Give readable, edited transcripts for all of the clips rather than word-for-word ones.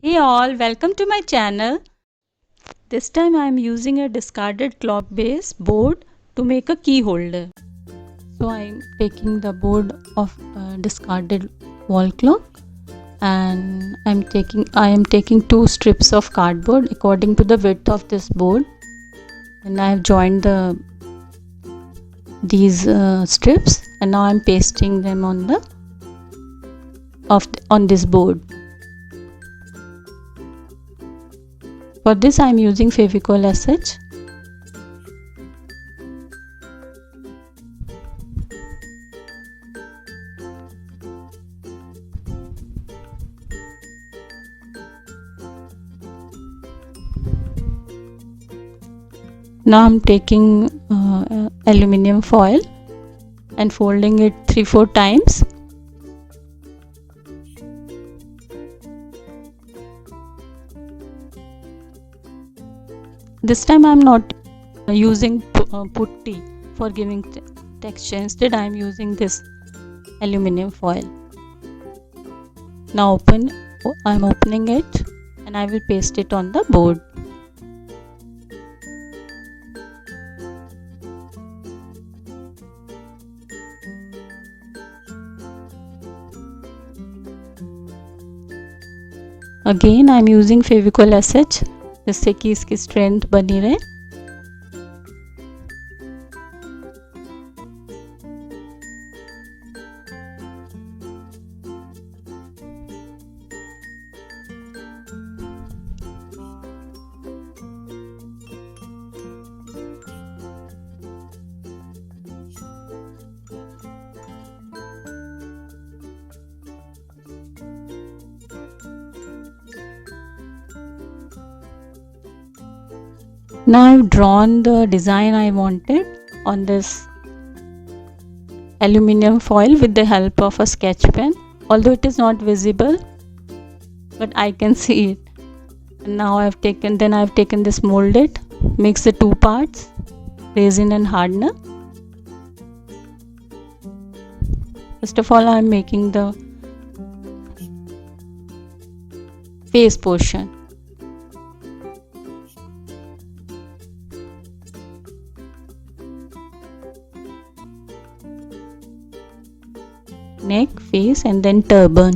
Hey all, welcome to my channel. This time I am using a discarded clock base board to make a key holder. So I am taking the board of discarded wall clock and I am taking two strips of cardboard according to the width of this board, and I have joined these strips, and now I am pasting them on this board. For this I am using Fevicol as such. Now I am taking aluminium foil and folding it 3-4 times. This time I am not using putty for giving texture. Instead I am using this aluminium foil. Now I am opening it and I will paste it on the board. Again I am using Fevicol as such, जिससे कि इसकी strength बनी रहे. Now I've drawn the design I wanted on this aluminium foil with the help of a sketch pen, although it is not visible, but I can see it. And now I've taken this molded, mix the two parts, resin and hardener. First of all I am making the face portion. Neck, face and then turban.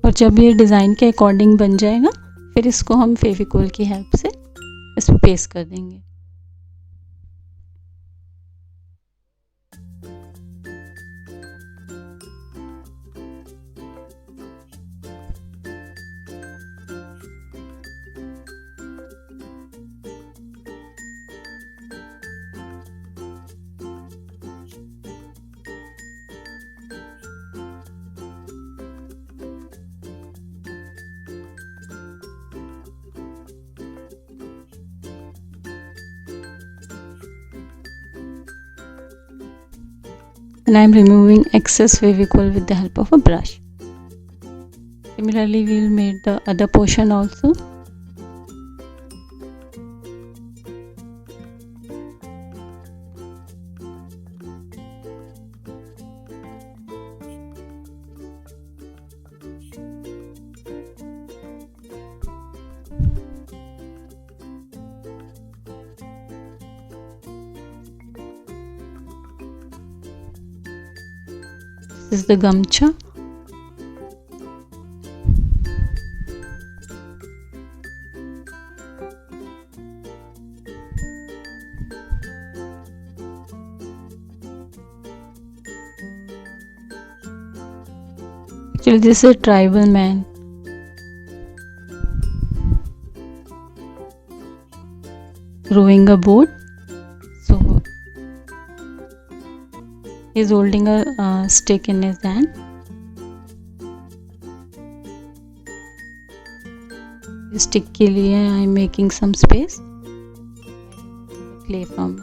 और जब ये design के according बन जाएगा फिर इसको हम फेविकोल की हेल्प से इस पर पेस्ट कर देंगे. And I am removing excess Fevicol with the help of a brush. Similarly, we will make the other portion also. This is the gamcha. Actually, this is a tribal man. Rowing a boat. He's holding a stick in his hand. Stick के लिए I am making some space. Clay from.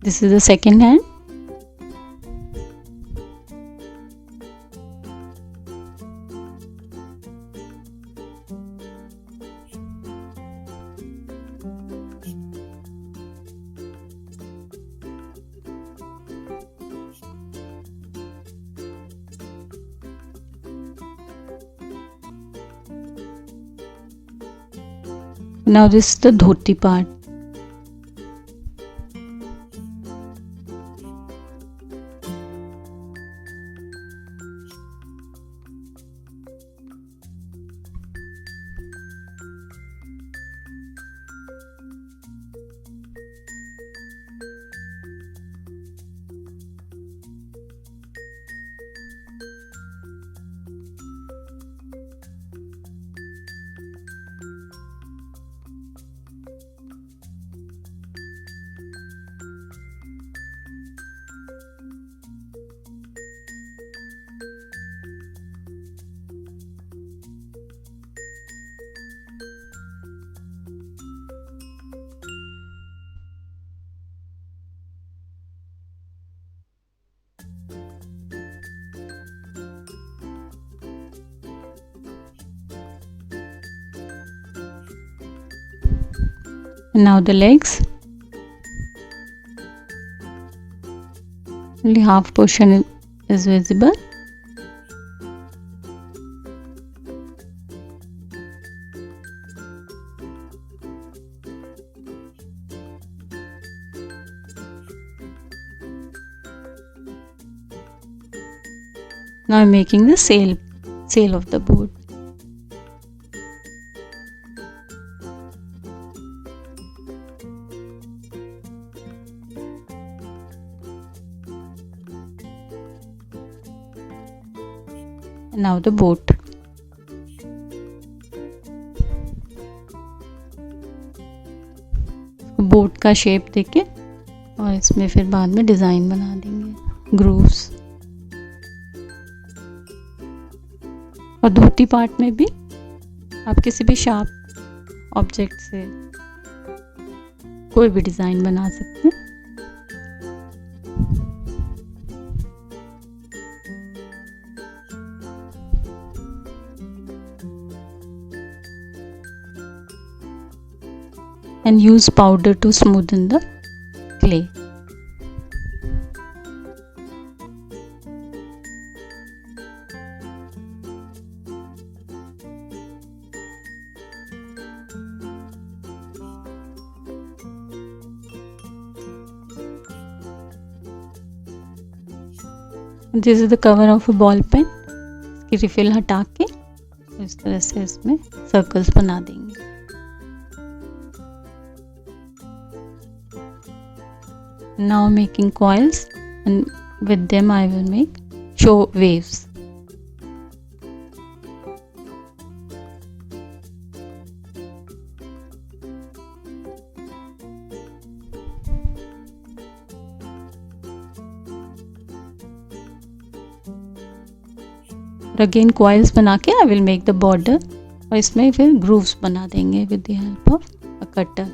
This is the second hand. Now this is the dhoti part. Now the legs. Only half portion is visible. Now I'm making the sail of the boat. Now the boat. Boat का shape देके और इसमें फिर बाद में design बना देंगे, grooves. और धोती पार्ट में भी आप किसी भी शार्प ऑब्जेक्ट से कोई भी डिज़ाइन बना सकते हैं। And use powder to smoothen the clay. This is the cover of a ball pen. इसकी रिफिल हटा के इस तरह से इसमें सर्कल्स बना देंगे। Now making coils, and with them I will make show waves. Again coils बना के I will make the border और इसमें फिर grooves बना देंगे with the help of a cutter.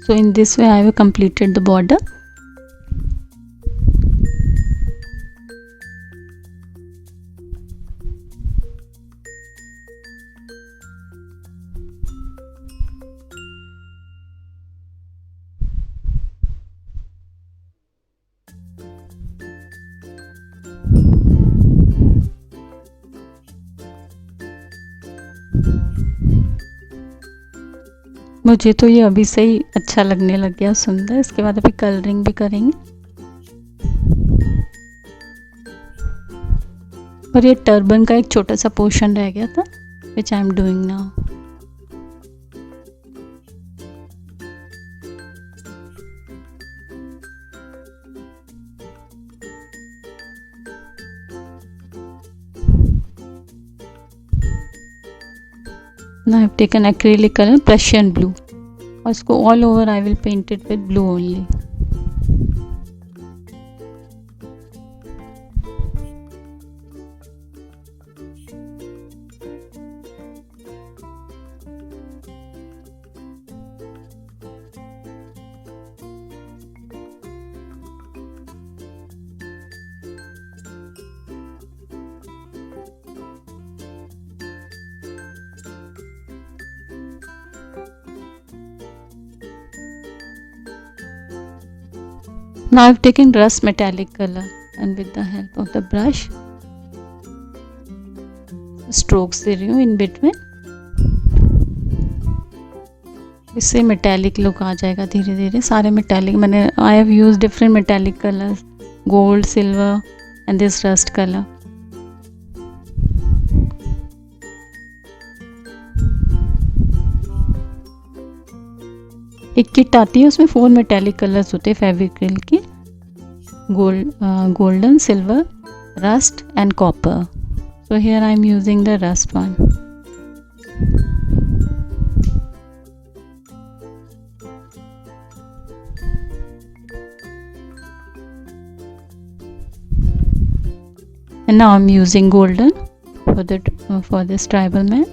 So in this way I have completed the border. मुझे तो ये अभी से ही अच्छा लगने लग गया, सुंदर। इसके बाद अभी कलरिंग भी करेंगे। और ये टर्बन का एक छोटा सा पोर्शन रह गया था, which I am doing now. Now I have taken acrylic color, Prussian blue, और इसको all over I will paint it with blue only. Now I have taken rust metallic color and with the help of the brush strokes दे रही हूँ in between. इससे metallic look आ जाएगा धीरे धीरे। सारे metallic मैंने I have used different metallic colors, gold, silver and this rust color. एक kit आती है, उसमें 4 मेटालिक कलर्स होते हैं फेविक्रिल के, golden, silver, rust and copper. So here I am using the rust one. And now I'm using golden for this tribal man.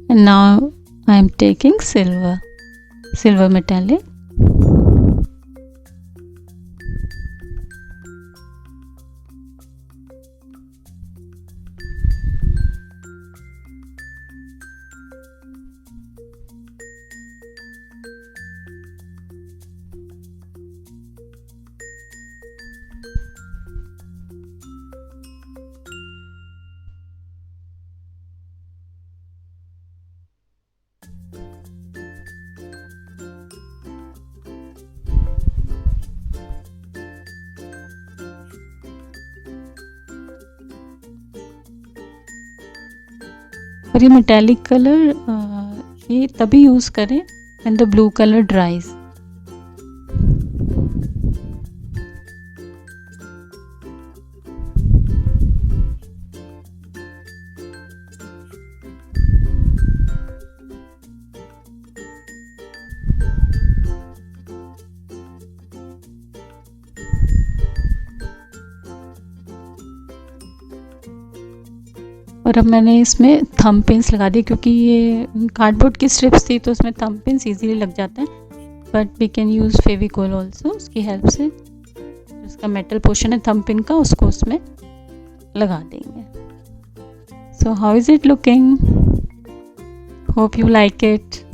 And now I am taking silver metallic. और ये metallic colour ये तभी use करें when the blue colour ड्राइज. और अब मैंने इसमें thumb pins लगा दी, क्योंकि ये कार्डबोर्ड की स्ट्रिप्स थी तो उसमें थंब पिन्स ईजीली लग जाते हैं. But we can use Fevicol also. उसकी हेल्प से उसका मेटल पोर्शन है थंब पिन का, उसको उसमें लगा देंगे. So how is it looking? Hope you like it.